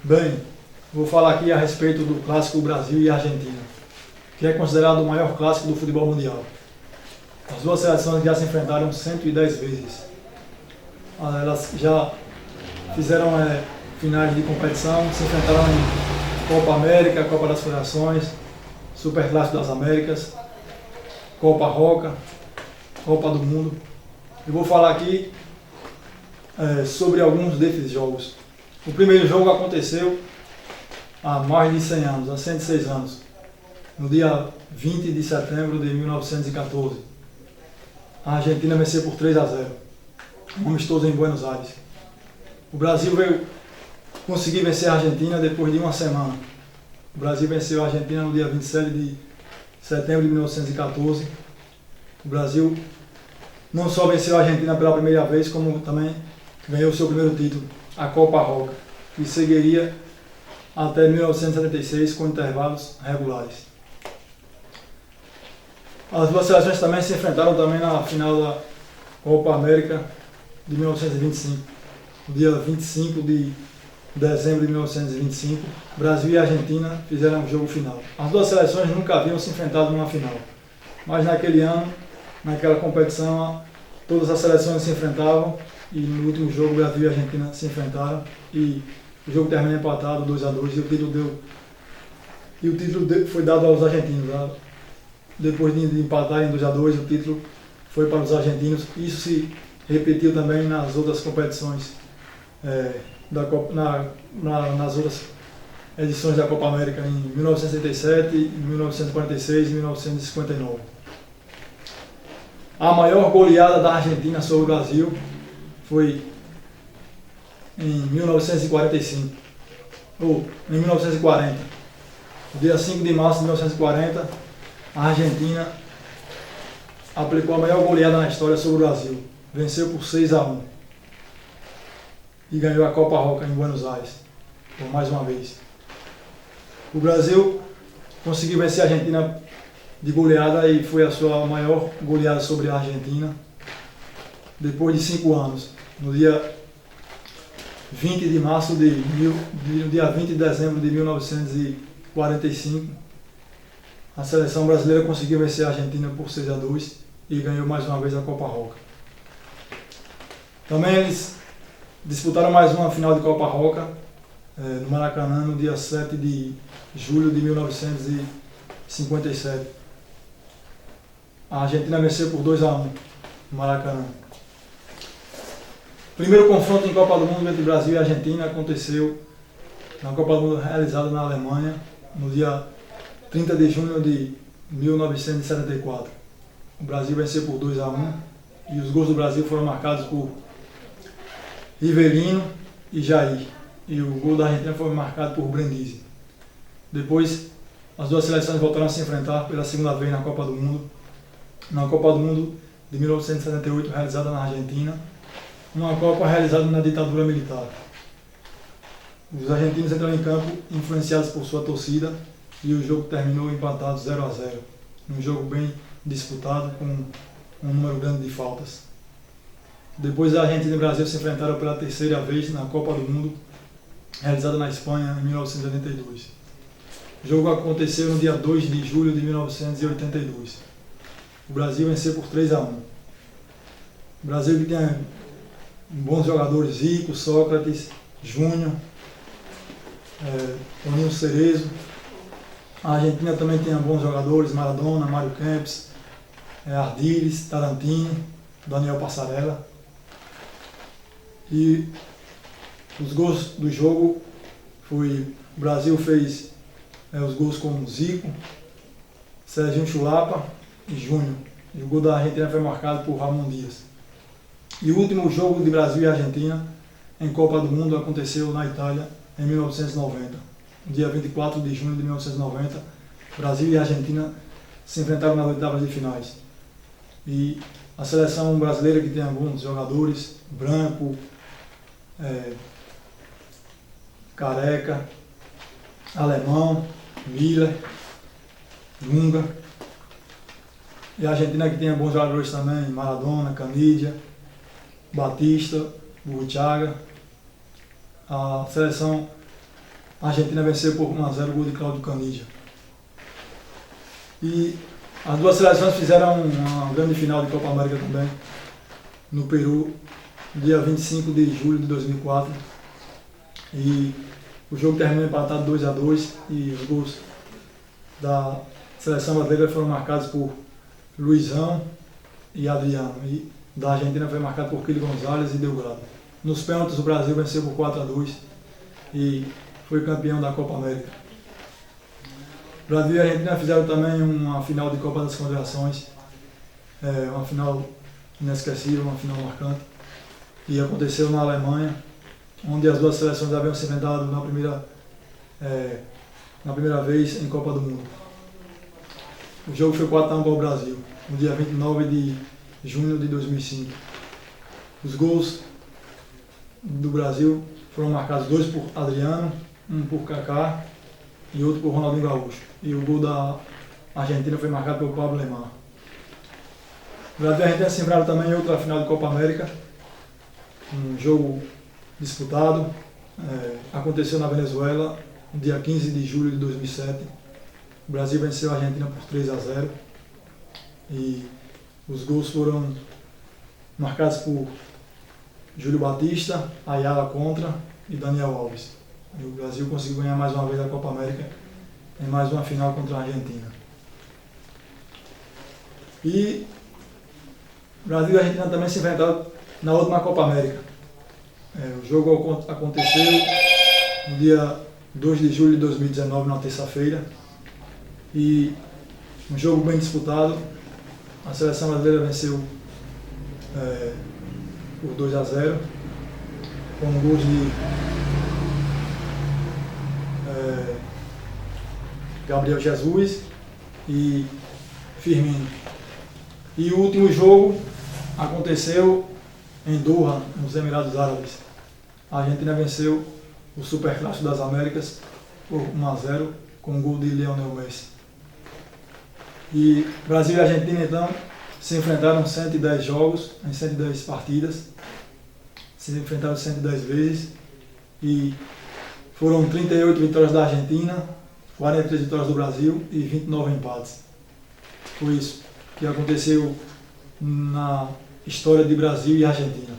Bem, vou falar aqui a respeito do clássico Brasil e Argentina, que é considerado o maior clássico do futebol mundial. As duas seleções já se enfrentaram 110 vezes. Elas já fizeram finais de competição, se enfrentaram em Copa América, Copa das Federações, Superclássico das Américas, Copa Roca, Copa do Mundo. Eu vou falar aqui sobre alguns desses jogos. O primeiro jogo aconteceu há mais de 100 anos, há 106 anos, no dia 20 de setembro de 1914. A Argentina venceu por 3-0, um amistoso em Buenos Aires. O Brasil veio conseguir vencer a Argentina depois de uma semana. O Brasil venceu a Argentina no dia 27 de setembro de 1914. O Brasil não só venceu a Argentina pela primeira vez, como também ganhou seu primeiro título, a Copa Roca, que seguiria até 1976 com intervalos regulares. As duas seleções também se enfrentaram também na final da Copa América de 1925, no dia 25 de dezembro de 1925, Brasil e Argentina fizeram o jogo final. As duas seleções nunca haviam se enfrentado numa final, mas naquele ano, naquela competição, todas as seleções se enfrentavam e no último jogo Brasil e Argentina se enfrentaram e o jogo terminou empatado 2-2 e o título foi dado aos argentinos. Depois de empatar em 2-2, o título foi para os argentinos. Isso se repetiu também nas outras competições, nas outras edições da Copa América em 1967, 1946 e 1959. A maior goleada da Argentina sobre o Brasil foi em 1945, ou em 1940. No dia 5 de março de 1940, a Argentina aplicou a maior goleada na história sobre o Brasil. Venceu por 6-1 e ganhou a Copa Roca em Buenos Aires, por mais uma vez. O Brasil conseguiu vencer a Argentina de goleada e foi a sua maior goleada sobre a Argentina depois de 5 anos, no dia 20 de dezembro de 1945, a seleção brasileira conseguiu vencer a Argentina por 6-2 e ganhou mais uma vez a Copa Roca. Também eles disputaram mais uma final de Copa Roca no Maracanã no dia 7 de julho de 1957. A Argentina venceu por 2-1 no Maracanã. O primeiro confronto em Copa do Mundo entre Brasil e Argentina aconteceu na Copa do Mundo realizada na Alemanha no dia 30 de junho de 1974. O Brasil venceu por 2-1 e os gols do Brasil foram marcados por Rivelino e Jair. E o gol da Argentina foi marcado por Brindisi. Depois, as duas seleções voltaram a se enfrentar pela segunda vez na Copa do Mundo de 1978, realizada na Argentina, uma Copa realizada na ditadura militar. Os argentinos entraram em campo influenciados por sua torcida e o jogo terminou empatado 0-0, um jogo bem disputado com um número grande de faltas. Depois a Argentina e o Brasil se enfrentaram pela terceira vez na Copa do Mundo, realizada na Espanha em 1982. O jogo aconteceu no dia 2 de julho de 1982. O Brasil venceu por 3-1. O Brasil que tem bons jogadores, Zico, Sócrates, Júnior, Toninho Cerezo. A Argentina também tem bons jogadores, Maradona, Mário Kempes, Ardiles, Tarantini, Daniel Passarella. E os gols do jogo o Brasil fez os gols com Zico, Serginho Chulapa e Júnior. E o gol da Argentina foi marcado por Ramon Dias. E o último jogo de Brasil e Argentina em Copa do Mundo aconteceu na Itália em 1990. No dia 24 de junho de 1990, Brasil e Argentina se enfrentaram nas oitavas de finais. E a seleção brasileira, que tem alguns jogadores, Branco, Careca, Alemão, Miller, Dunga. E a Argentina, que tem bons jogadores também, Maradona, Canidia, Batista, Burruchaga. A seleção A Argentina venceu por 1-0 o gol de Cláudio Canija. E as duas seleções fizeram uma grande final de Copa América também, no Peru, dia 25 de julho de 2004. E o jogo terminou empatado 2-2 e os gols da seleção brasileira foram marcados por Luizão e Adriano. E da Argentina foi marcado por Kili Gonzalez e Delgado. Nos pênaltis o Brasil venceu por 4-2 e foi campeão da Copa América. O Brasil e a Argentina fizeram também uma final de Copa das Confederações, uma final inesquecível, uma final marcante, e aconteceu na Alemanha, onde as duas seleções haviam se enfrentado na primeira vez em Copa do Mundo. O jogo foi 4-1 para o Brasil, no dia 29 de junho de 2005. Os gols do Brasil foram marcados 2 por Adriano, um por Kaká e outro por Ronaldinho Gaúcho. E o gol da Argentina foi marcado pelo Pablo Lemar. O Brasil e a Argentina se enfrentaram também em outra final de Copa América, um jogo disputado, aconteceu na Venezuela, no dia 15 de julho de 2007. O Brasil venceu a Argentina por 3-0 e os gols foram marcados por Júlio Batista, Ayala contra e Daniel Alves. E o Brasil conseguiu ganhar mais uma vez a Copa América em mais uma final contra a Argentina. E o Brasil e a Argentina também se enfrentaram na última Copa América. O jogo aconteceu no dia 2 de julho de 2019, na terça-feira. E um jogo bem disputado. A seleção brasileira venceu por 2-0, com gols de Gabriel Jesus e Firmino. E o último jogo aconteceu em Doha, nos Emirados Árabes. A Argentina venceu o Superclássico das Américas por 1-0, com um gol de Lionel Messi. E Brasil e Argentina, então, se enfrentaram 110 jogos, em 110 partidas, se enfrentaram 110 vezes, e foram 38 vitórias da Argentina, 43 vitórias do Brasil e 29 empates. Foi isso que aconteceu na história de Brasil e Argentina.